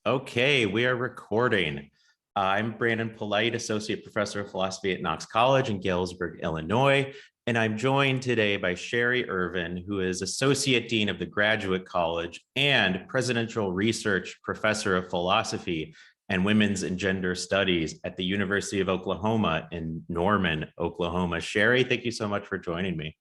Okay, we are recording. I'm Brandon Polite, Associate Professor of Philosophy at Knox College in Galesburg, Illinois, and I'm joined today by Sherri Irvin, who is Associate Dean of the Graduate College and Presidential Research Professor of Philosophy and Women's and Gender Studies at the University of Oklahoma in Norman, Oklahoma. Sherri, thank you so much for joining me.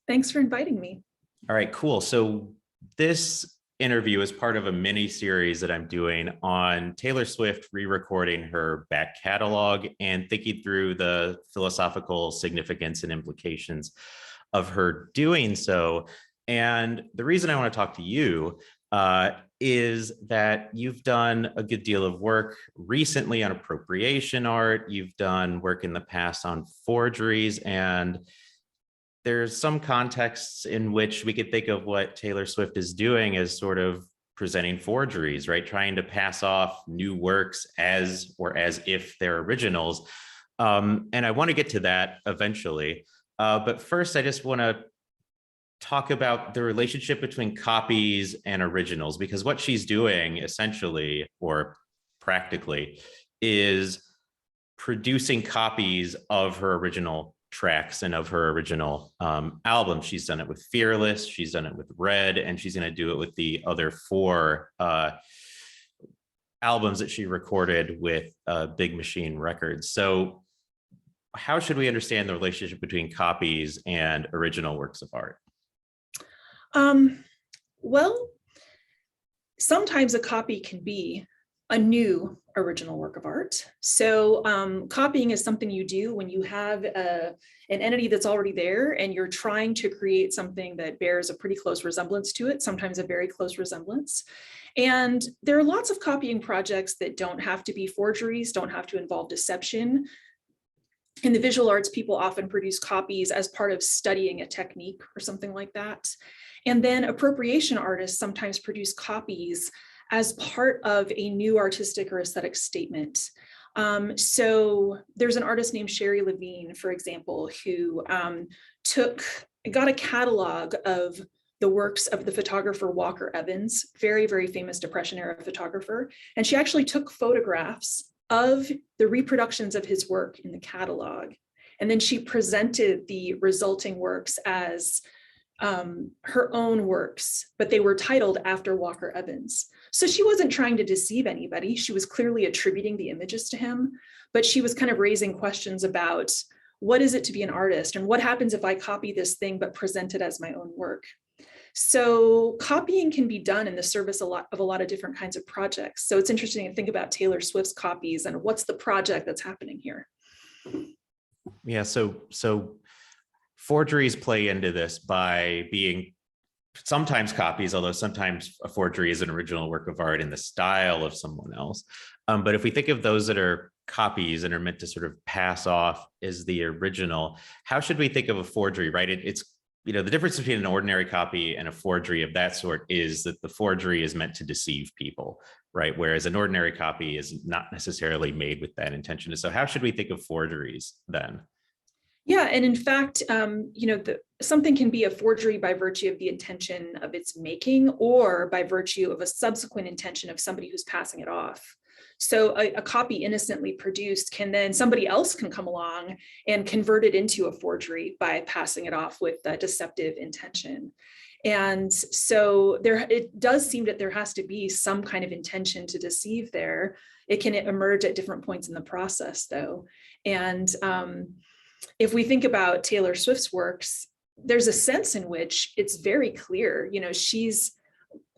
Thanks for inviting me. All right, cool. So this interview is part of a mini series that I'm doing on Taylor Swift re-recording her back catalog and thinking through the philosophical significance and implications of her doing so. And the reason I want to talk to you is that you've done a good deal of work recently on appropriation art. You've done work in the past on forgeries, and there's some contexts in which we could think of what Taylor Swift is doing as sort of presenting forgeries, right? Trying to pass off new works as if they're originals. And I want to get to that eventually. But first, I just want to talk about the relationship between copies and originals, because what she's doing essentially, or practically, is producing copies of her original tracks and of her original album. She's done it with Fearless, she's done it with Red, and she's going to do it with the other four albums that she recorded with Big Machine Records. So how should we understand the relationship between copies and original works of art? Well, sometimes a copy can be a new original work of art. So copying is something you do when you have an entity that's already there and you're trying to create something that bears a pretty close resemblance to it, sometimes a very close resemblance. And there are lots of copying projects that don't have to be forgeries, don't have to involve deception. In the visual arts, people often produce copies as part of studying a technique or something like that. And then appropriation artists sometimes produce copies as part of a new artistic or aesthetic statement. So there's an artist named Sherri Irvin, for example, who got a catalog of the works of the photographer Walker Evans, very, very famous Depression era photographer. And she actually took photographs of the reproductions of his work in the catalog. And then she presented the resulting works as her own works, but they were titled after Walker Evans. So she wasn't trying to deceive anybody. She was clearly attributing the images to him, but she was kind of raising questions about what is it to be an artist and what happens if I copy this thing but present it as my own work. So copying can be done in the service of a lot of different kinds of projects. So it's interesting to think about Taylor Swift's copies and what's the project that's happening here. Yeah, so forgeries play into this by being sometimes copies, although sometimes a forgery is an original work of art in the style of someone else. But if we think of those that are copies and are meant to sort of pass off as the original, how should we think of a forgery, right? It's, you know, the difference between an ordinary copy and a forgery of that sort is that the forgery is meant to deceive people, right? Whereas an ordinary copy is not necessarily made with that intention. So how should we think of forgeries then? Yeah, and in fact, something can be a forgery by virtue of the intention of its making or by virtue of a subsequent intention of somebody who's passing it off. So a copy innocently produced somebody else can come along and convert it into a forgery by passing it off with a deceptive intention. And so it does seem that there has to be some kind of intention to deceive there. It can emerge at different points in the process, though. And if we think about Taylor Swift's works, there's a sense in which it's very clear, she's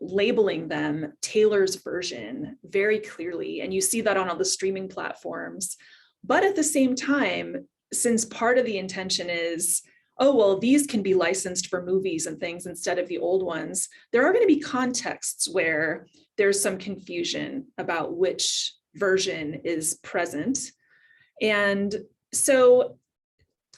labeling them Taylor's version very clearly. And you see that on all the streaming platforms. But at the same time, since part of the intention is, oh, well, these can be licensed for movies and things instead of the old ones, there are going to be contexts where there's some confusion about which version is present. And so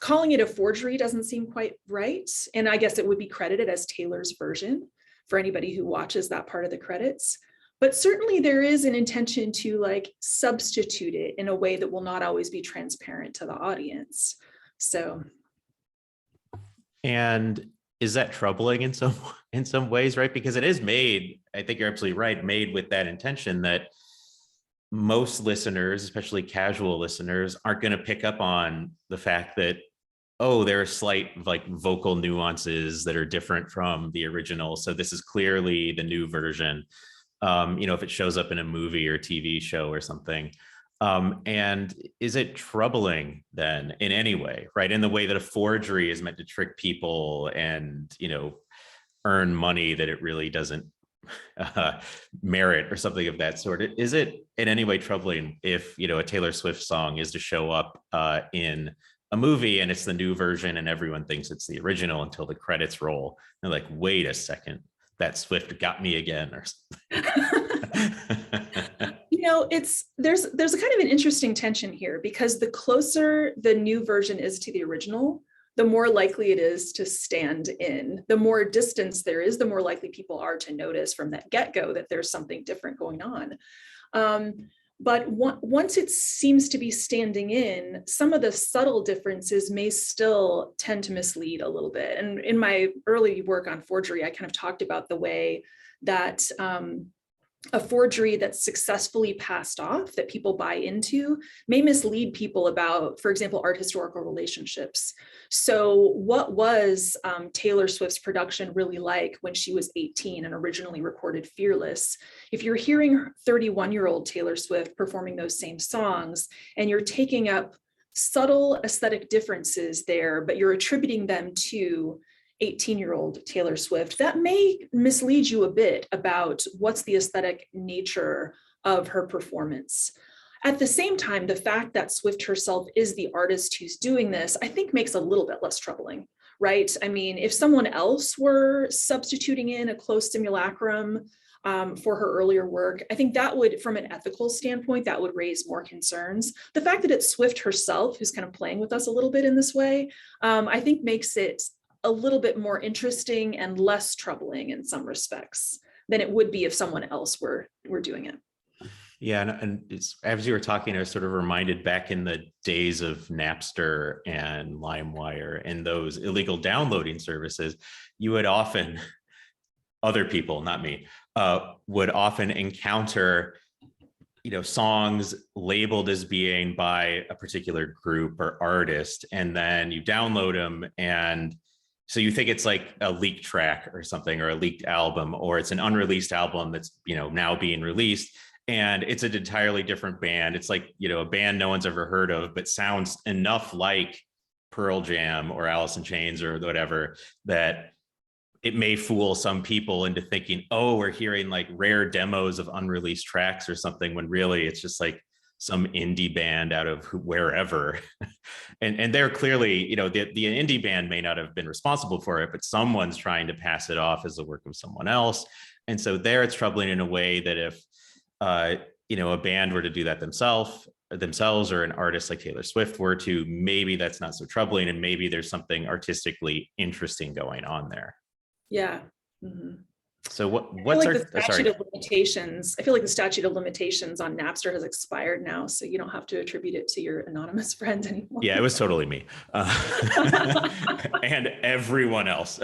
calling it a forgery doesn't seem quite right. And I guess it would be credited as Taylor's version for anybody who watches that part of the credits. But certainly there is an intention to substitute it in a way that will not always be transparent to the audience. So. And is that troubling in some ways, right? Because it is made I think you're absolutely right, made with that intention that most listeners, especially casual listeners, aren't going to pick up on the fact that, oh, there are slight like vocal nuances that are different from the original. So this is clearly the new version. If it shows up in a movie or TV show or something. And is it troubling then in any way, right? In the way that a forgery is meant to trick people and, earn money that it really doesn't merit or something of that sort. Is it in any way troubling if, a Taylor Swift song is to show up in a movie and it's the new version and everyone thinks it's the original until the credits roll? And they're like, wait a second, that Swift got me again or something. There's a kind of an interesting tension here, because the closer the new version is to the original, the more likely it is to stand in. The more distance there is, the more likely people are to notice from that get-go that there's something different going on. But once it seems to be standing in, some of the subtle differences may still tend to mislead a little bit. And in my early work on forgery, I kind of talked about the way that a forgery that's successfully passed off, that people buy into, may mislead people about, for example, art historical relationships. So what was Taylor Swift's production really like when she was 18 and originally recorded Fearless? If you're hearing 31-year-old Taylor Swift performing those same songs, and you're taking up subtle aesthetic differences there, but you're attributing them to 18-year-old Taylor Swift, that may mislead you a bit about what's the aesthetic nature of her performance. At the same time, the fact that Swift herself is the artist who's doing this, I think makes a little bit less troubling, right? I mean, if someone else were substituting in a close simulacrum for her earlier work, I think that would, from an ethical standpoint, that would raise more concerns. The fact that it's Swift herself who's kind of playing with us a little bit in this way, I think makes it a little bit more interesting and less troubling in some respects than it would be if someone else were doing it. Yeah, and it's, as you were talking, I was sort of reminded back in the days of Napster and LimeWire and those illegal downloading services, you would often, other people, not me, would often encounter songs labeled as being by a particular group or artist, and then you download them, and so you think it's like a leaked track or something, or a leaked album, or it's an unreleased album that's now being released, and it's an entirely different band. It's like a band no one's ever heard of, but sounds enough like Pearl Jam or Alice in Chains or whatever that it may fool some people into thinking, oh, we're hearing like rare demos of unreleased tracks or something, when really it's just like some indie band out of wherever. and they're clearly, the indie band may not have been responsible for it, but someone's trying to pass it off as the work of someone else. And so there it's troubling in a way that if, a band were to do that themselves, or an artist like Taylor Swift were to, maybe that's not so troubling, and maybe there's something artistically interesting going on there. Yeah. Mm-hmm. So what's the statute of limitations? I feel like the statute of limitations on Napster has expired now, so you don't have to attribute it to your anonymous friend anymore. Yeah, it was totally me, and everyone else.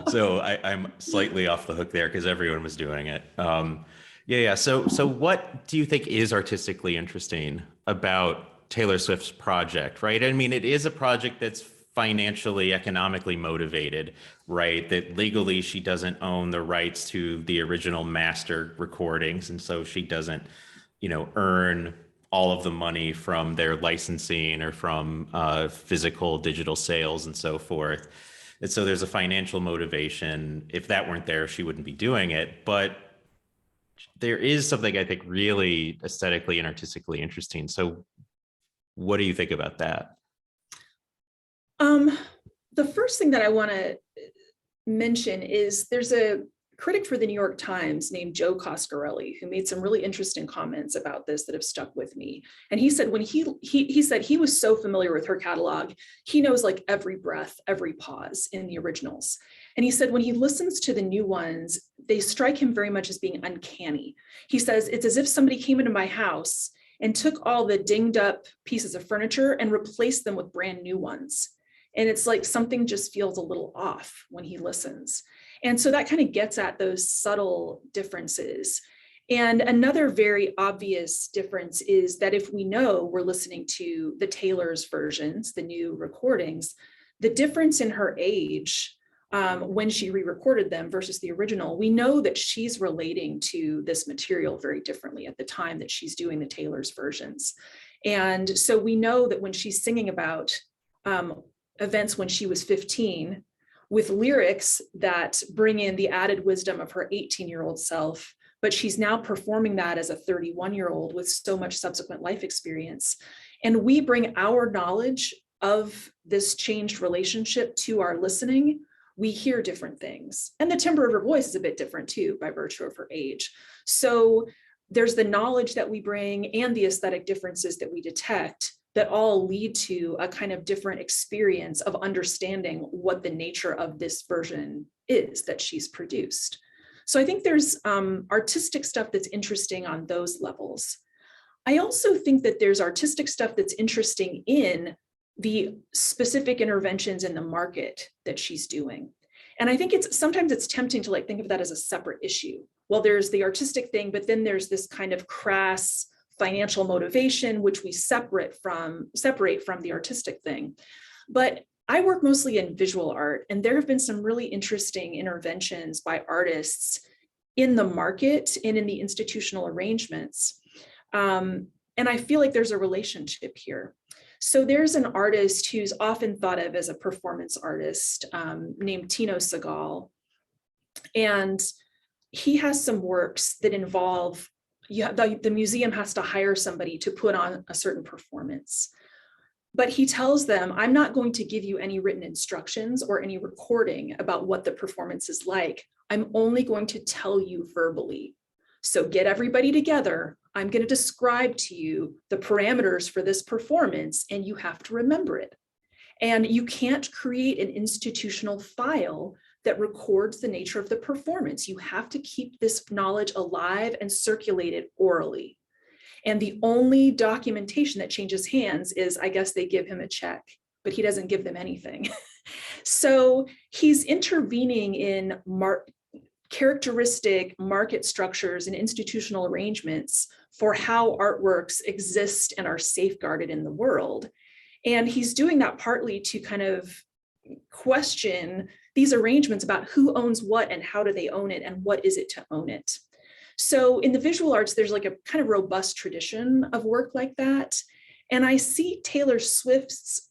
So I'm slightly off the hook there because everyone was doing it. Yeah. So what do you think is artistically interesting about Taylor Swift's project? Right. I mean, it is a project that's financially, economically motivated, right? That legally she doesn't own the rights to the original master recordings. And so she doesn't, earn all of the money from their licensing or from physical digital sales and so forth. And so there's a financial motivation. If that weren't there, she wouldn't be doing it. But there is something I think really aesthetically and artistically interesting. So what do you think about that? The first thing that I want to mention is there's a critic for the New York Times named Joe Coscarelli who made some really interesting comments about this that have stuck with me. And he said when he said he was so familiar with her catalog, he knows like every breath, every pause in the originals. And he said when he listens to the new ones, they strike him very much as being uncanny. He says it's as if somebody came into my house and took all the dinged up pieces of furniture and replaced them with brand new ones. And it's like something just feels a little off when he listens. And so that kind of gets at those subtle differences. And another very obvious difference is that if we know we're listening to the Taylor's versions, the new recordings, the difference in her age when she re-recorded them versus the original, we know that she's relating to this material very differently at the time that she's doing the Taylor's versions. And so we know that when she's singing about events when she was 15, with lyrics that bring in the added wisdom of her 18-year-old self, but she's now performing that as a 31-year-old with so much subsequent life experience. And we bring our knowledge of this changed relationship to our listening, we hear different things. And the timbre of her voice is a bit different too, by virtue of her age. So there's the knowledge that we bring and the aesthetic differences that we detect that all lead to a kind of different experience of understanding what the nature of this version is that she's produced. So I think there's artistic stuff that's interesting on those levels. I also think that there's artistic stuff that's interesting in the specific interventions in the market that she's doing. And I think sometimes it's tempting to think of that as a separate issue. Well, there's the artistic thing, but then there's this kind of crass financial motivation, which we separate from the artistic thing. But I work mostly in visual art, and there have been some really interesting interventions by artists in the market and in the institutional arrangements. And I feel like there's a relationship here. So there's an artist who's often thought of as a performance artist named Tino Segal. And he has some works that involve, the museum has to hire somebody to put on a certain performance. But he tells them, I'm not going to give you any written instructions or any recording about what the performance is like. I'm only going to tell you verbally. So get everybody together. I'm going to describe to you the parameters for this performance, and you have to remember it. And you can't create an institutional file that records the nature of the performance. You have to keep this knowledge alive and circulate it orally. And the only documentation that changes hands is, I guess they give him a check, but he doesn't give them anything. So he's intervening in characteristic market structures and institutional arrangements for how artworks exist and are safeguarded in the world. And he's doing that partly to kind of question these arrangements about who owns what and how do they own it and what is it to own it. So in the visual arts, there's a kind of robust tradition of work like that. And I see Taylor Swift's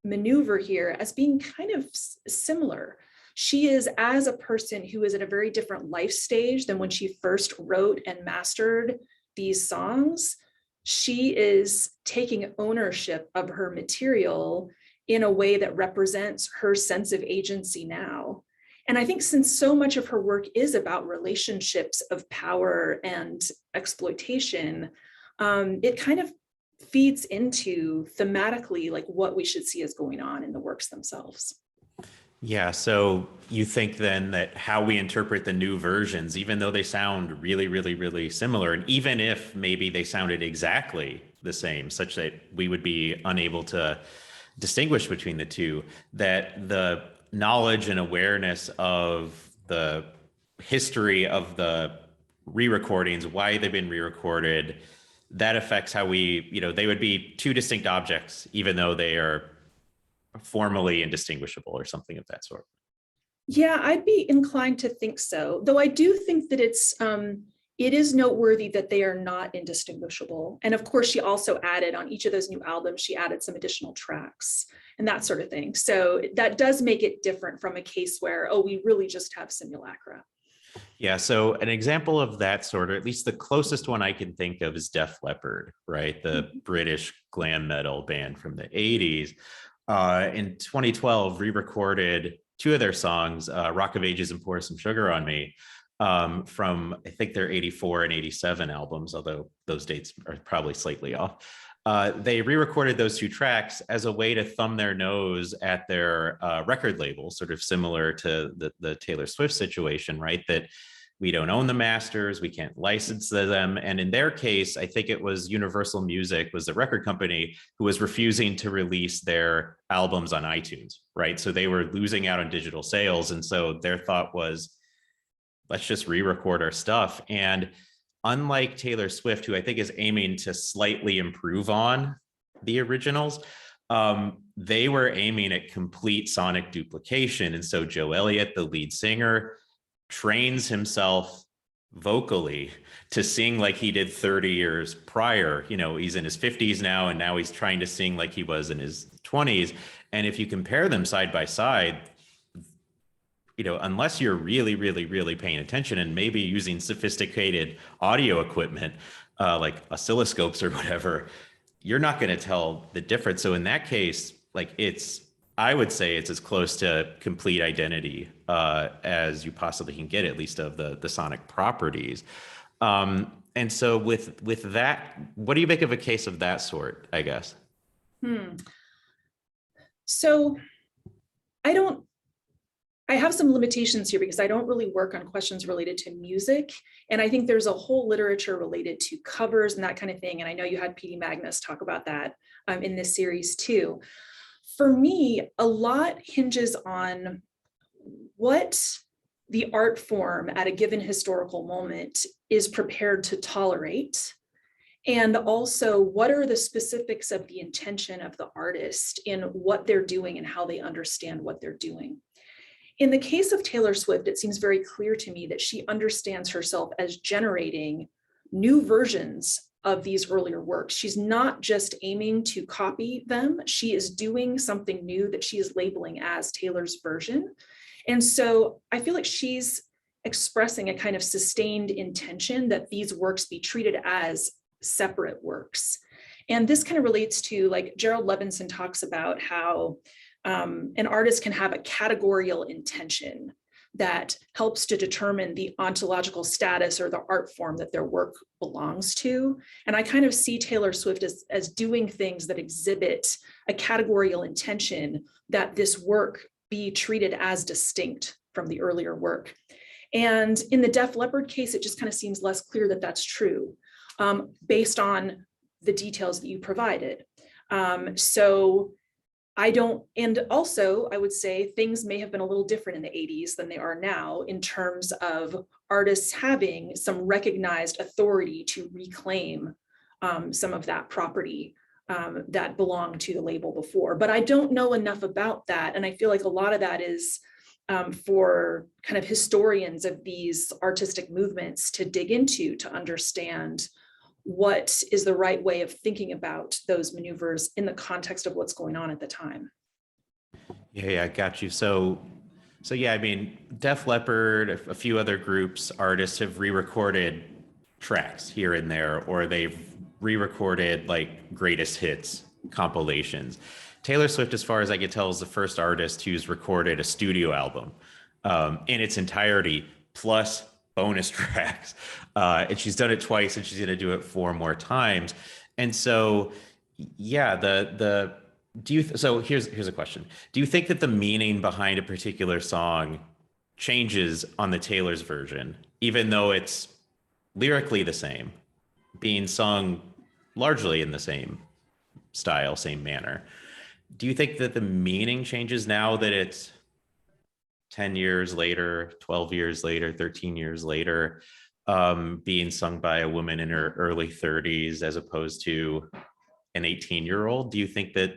maneuver here as being kind of similar. She is, as a person who is at a very different life stage than when she first wrote and mastered these songs, she is taking ownership of her material in a way that represents her sense of agency now. And I think since so much of her work is about relationships of power and exploitation, it kind of feeds into thematically what we should see as going on in the works themselves. Yeah, so you think then that how we interpret the new versions, even though they sound really, really, really similar, and even if maybe they sounded exactly the same, such that we would be unable to distinguish between the two, that the knowledge and awareness of the history of the re-recordings, why they've been re-recorded, that affects how we, they would be two distinct objects, even though they are formally indistinguishable or something of that sort. Yeah, I'd be inclined to think so, though I do think that it is noteworthy that they are not indistinguishable. And of course, she also added on each of those new albums, she added some additional tracks and that sort of thing. So that does make it different from a case where, oh, we really just have simulacra. Yeah, so an example of that sort, or at least the closest one I can think of, is Def Leppard, right? The British glam metal band from the 80s. In 2012, re-recorded two of their songs, Rock of Ages and Pour Some Sugar on Me, from I think their 84 and 87 albums, although those dates are probably slightly off. They re-recorded those two tracks as a way to thumb their nose at their record label, sort of similar to the Taylor Swift situation, right? That we don't own the masters, we can't license them. And in their case, I think it was Universal Music was the record company who was refusing to release their albums on iTunes, right? So they were losing out on digital sales. And so their thought was, let's just re-record our stuff. And unlike Taylor Swift, who I think is aiming to slightly improve on the originals, they were aiming at complete sonic duplication. And so Joe Elliott, the lead singer, trains himself vocally to sing like he did 30 years prior. You know, he's in his 50s now, and now he's trying to sing like he was in his 20s. And if you compare them side by side, you know, unless you're really, really, really paying attention and maybe using sophisticated audio equipment, like oscilloscopes or whatever, you're not going to tell the difference. So in that case, like I would say it's as close to complete identity as you possibly can get, at least of the sonic properties. And so with that, what do you make of a case of that sort, I guess? So I have some limitations here because I don't really work on questions related to music. And I think there's a whole literature related to covers and that kind of thing. And I know you had P.D. Magnus talk about that in this series too. For me, a lot hinges on what the art form at a given historical moment is prepared to tolerate. And also, what are the specifics of the intention of the artist in what they're doing and how they understand what they're doing. In the case of Taylor Swift, it seems very clear to me that she understands herself as generating new versions of these earlier works. She's not just aiming to copy them. She is doing something new that she is labeling as Taylor's version. And so I feel like she's expressing a kind of sustained intention that these works be treated as separate works. And this kind of relates to, like, Gerald Levinson talks about how an artist can have a categorical intention that helps to determine the ontological status or the art form that their work belongs to. And I kind of see Taylor Swift as doing things that exhibit a categorical intention that this work be treated as distinct from the earlier work. And in the Def Leppard case, it just kind of seems less clear that that's true based on the details that you provided. So I don't, and also I would say things may have been a little different in the 80s than they are now in terms of artists having some recognized authority to reclaim some of that property that belonged to the label before. But I don't know enough about that. And I feel like a lot of that is for kind of historians of these artistic movements to dig into, to understand what is the right way of thinking about those maneuvers in the context of what's going on at the time. Yeah, I got you. So yeah, I mean, Def Leppard, a few other groups, artists have re-recorded tracks here and there, or they've re-recorded like greatest hits compilations. Taylor Swift, as far as I can tell, is the first artist who's recorded a studio album in its entirety, plus bonus tracks. And she's done it twice, and she's going to do it 4 more times. And so, yeah, so here's a question. Do you think that the meaning behind a particular song changes on the Taylor's version, even though it's lyrically the same, being sung largely in the same style, same manner? Do you think that the meaning changes now that it's 10 years later, 12 years later, 13 years later, being sung by a woman in her early 30s as opposed to an 18-year-old? Do you think that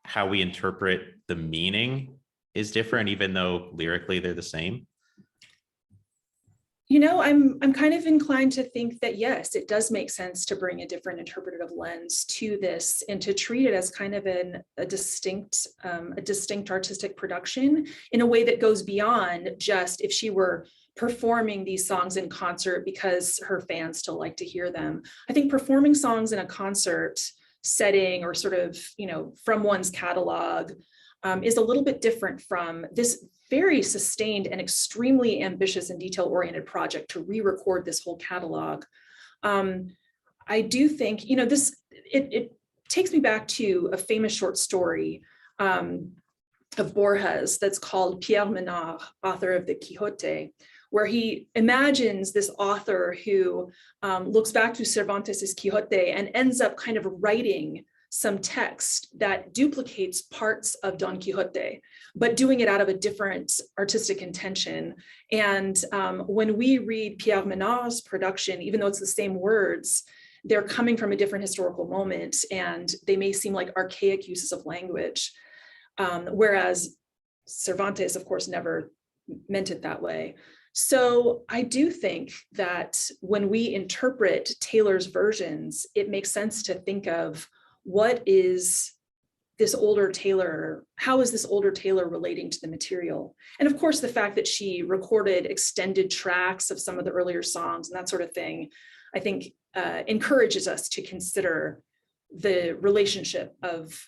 how we interpret the meaning is different, even though lyrically they're the same? You know, I'm kind of inclined to think that, yes, it does make sense to bring a different interpretative lens to this and to treat it as kind of a distinct artistic production in a way that goes beyond just if she were performing these songs in concert because her fans still like to hear them. I think performing songs in a concert setting or sort of, you know, from one's catalog is a little bit different from this very sustained and extremely ambitious and detail-oriented project to re-record this whole catalog. I do think, you know, it takes me back to a famous short story of Borges that's called Pierre Menard, author of the Quixote, where he imagines this author who looks back to Cervantes' Quixote and ends up kind of writing some text that duplicates parts of Don Quixote, but doing it out of a different artistic intention. And when we read Pierre Menard's production, even though it's the same words, they're coming from a different historical moment, and they may seem like archaic uses of language. Whereas Cervantes, of course, never meant it that way. So I do think that when we interpret Taylor's versions, it makes sense to think of what is this older Taylor, how is this older Taylor relating to the material? And of course, the fact that she recorded extended tracks of some of the earlier songs and that sort of thing, I think encourages us to consider the relationship of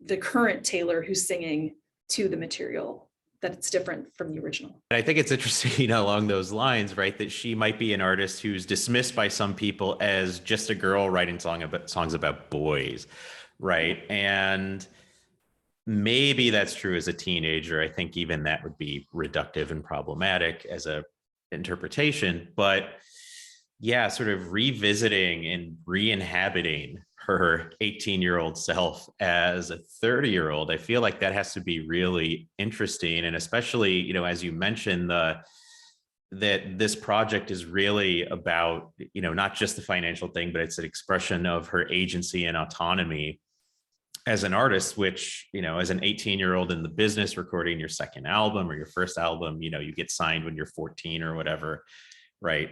the current Taylor who's singing to the material, that it's different from the original. I think it's interesting along those lines, right, that she might be an artist who's dismissed by some people as just a girl writing songs about boys, right? And maybe that's true as a teenager. I think even that would be reductive and problematic as a interpretation. But yeah, sort of revisiting and re-inhabiting her 18-year-old self as a 30-year-old, I feel like that has to be really interesting. And especially, you know, as you mentioned, that this project is really about, you know, not just the financial thing, but it's an expression of her agency and autonomy as an artist, which, you know, as an 18-year-old in the business recording your second album or your first album, you know, you get signed when you're 14 or whatever, right?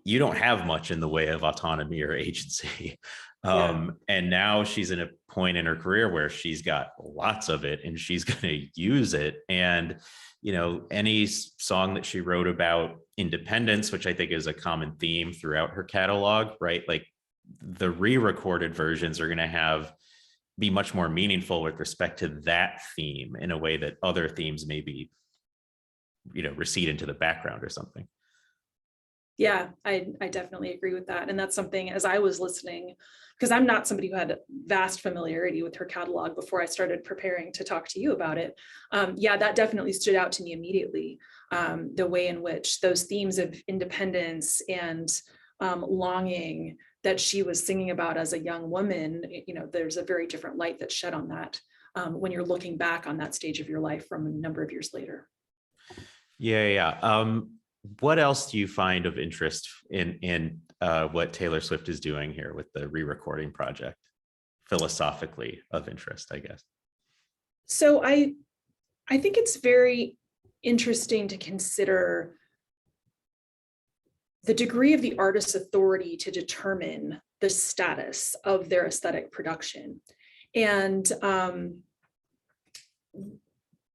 You don't have much in the way of autonomy or agency. And now she's in a point in her career where she's got lots of it and she's going to use it. And, you know, any song that she wrote about independence, which I think is a common theme throughout her catalog, right? Like the re-recorded versions are going to be much more meaningful with respect to that theme in a way that other themes maybe, you know, recede into the background or something. Yeah, I definitely agree with that. And that's something, as I was listening, because I'm not somebody who had vast familiarity with her catalog before I started preparing to talk to you about it. Yeah, that definitely stood out to me immediately. The way in which those themes of independence and longing that she was singing about as a young woman, you know, there's a very different light that's shed on that when you're looking back on that stage of your life from a number of years later. Yeah. What else do you find of interest in what Taylor Swift is doing here with the re-recording project? Philosophically of interest, I guess. So I think it's very interesting to consider the degree of the artist's authority to determine the status of their aesthetic production. And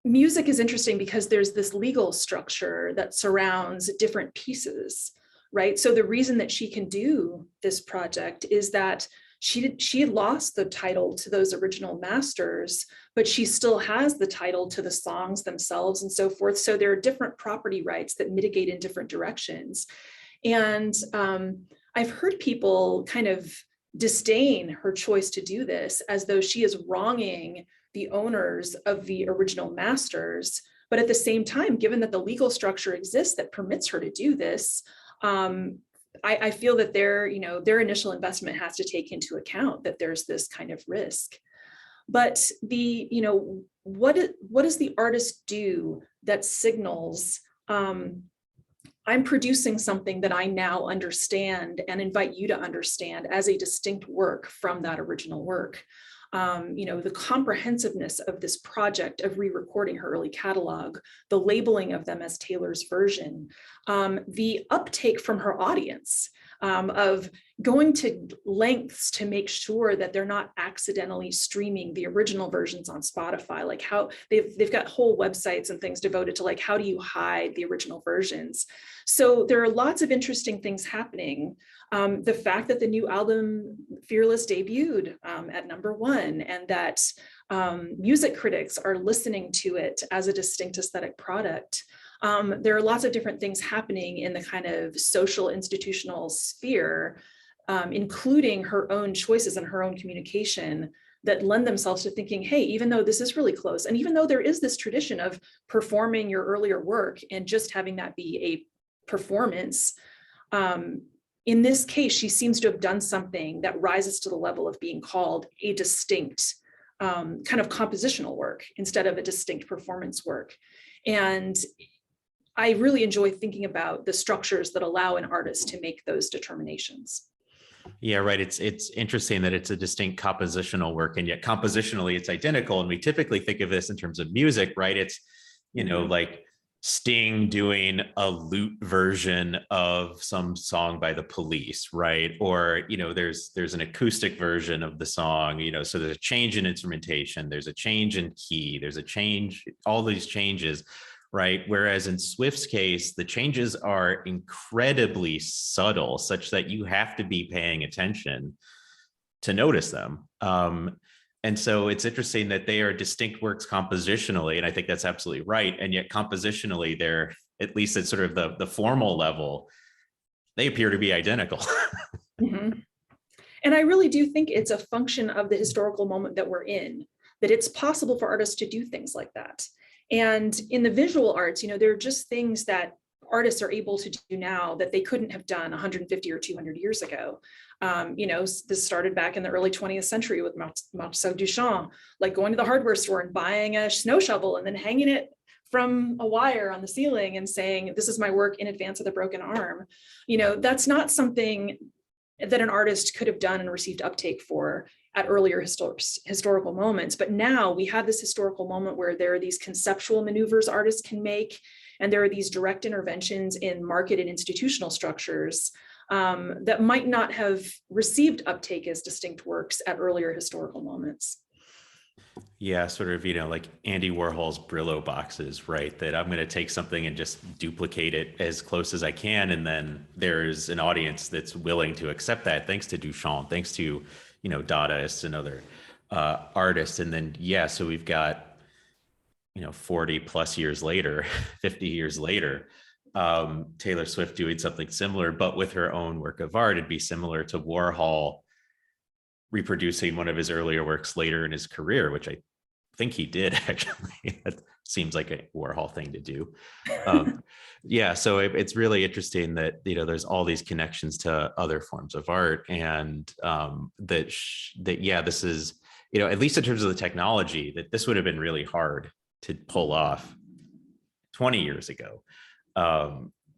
music is interesting because there's this legal structure that surrounds different pieces, right? So the reason that she can do this project is that she had lost the title to those original masters, but she still has the title to the songs themselves and so forth. So there are different property rights that mitigate in different directions. And I've heard people kind of disdain her choice to do this as though she is wronging the owners of the original masters. But at the same time, given that the legal structure exists that permits her to do this, I feel that their initial investment has to take into account that there's this kind of risk. But what does the artist do that signals, I'm producing something that I now understand and invite you to understand as a distinct work from that original work? The comprehensiveness of this project of re-recording her early catalog, the labeling of them as Taylor's version, the uptake from her audience, of going to lengths to make sure that they're not accidentally streaming the original versions on Spotify, like how they've got whole websites and things devoted to like, how do you hide the original versions? So there are lots of interesting things happening. The fact that the new album Fearless debuted at #1 and that music critics are listening to it as a distinct aesthetic product. There are lots of different things happening in the kind of social institutional sphere, including her own choices and her own communication that lend themselves to thinking, hey, even though this is really close, and even though there is this tradition of performing your earlier work and just having that be a performance, in this case, she seems to have done something that rises to the level of being called a distinct kind of compositional work instead of a distinct performance work. And I really enjoy thinking about the structures that allow an artist to make those determinations. Yeah, right. It's interesting that it's a distinct compositional work, and yet compositionally it's identical. And we typically think of this in terms of music, right? It's, like Sting doing a lute version of some song by the Police, right? Or, there's an acoustic version of the song, so there's a change in instrumentation, there's a change in key, there's a change, all these changes, right? Whereas in Swift's case, the changes are incredibly subtle, such that you have to be paying attention to notice them. And so it's interesting that they are distinct works compositionally, and I think that's absolutely right. And yet compositionally, they're, at least at sort of the formal level, they appear to be identical. Mm-hmm. And I really do think it's a function of the historical moment that we're in, that it's possible for artists to do things like that. And in the visual arts, there are just things that artists are able to do now that they couldn't have done 150 or 200 years ago. This started back in the early 20th century with Marcel Duchamp, like going to the hardware store and buying a snow shovel and then hanging it from a wire on the ceiling and saying, this is my work in advance of the broken arm. That's not something that an artist could have done and received uptake for at earlier historical moments. But now we have this historical moment where there are these conceptual maneuvers artists can make, and there are these direct interventions in market and institutional structures that might not have received uptake as distinct works at earlier historical moments. Yeah, sort of, like Andy Warhol's Brillo boxes, right? That I'm going to take something and just duplicate it as close as I can. And then there's an audience that's willing to accept that, thanks to Duchamp, thanks to, Dadaists and other artists. And then, so we've got, 40 plus years later, 50 years later, Taylor Swift doing something similar, but with her own work of art. It'd be similar to Warhol reproducing one of his earlier works later in his career, which I think he did actually. That seems like a Warhol thing to do. So it's really interesting that there's all these connections to other forms of art, and this is, at least in terms of the technology, that this would have been really hard to pull off 20 years ago.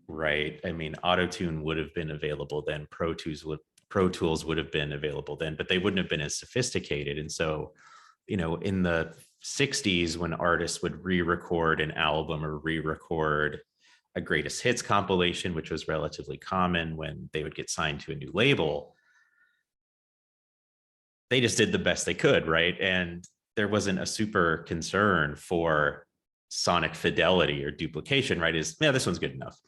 Right? I mean, Auto-Tune would have been available then, Pro Tools would have been available then, but they wouldn't have been as sophisticated. And so, in the 60s, when artists would re-record an album or re-record a greatest hits compilation, which was relatively common when they would get signed to a new label, they just did the best they could, right? And there wasn't a super concern for sonic fidelity or duplication, right? This one's good enough.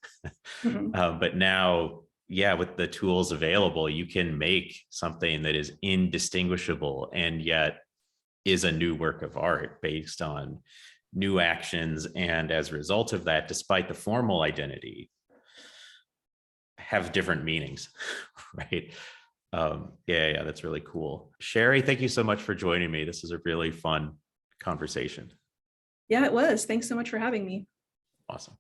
Mm-hmm. But now, with the tools available, you can make something that is indistinguishable and yet is a new work of art based on new actions. And as a result of that, despite the formal identity, have different meanings, right? That's really cool. Sherri, thank you so much for joining me. This is a really fun conversation. Yeah, it was. Thanks so much for having me. Awesome.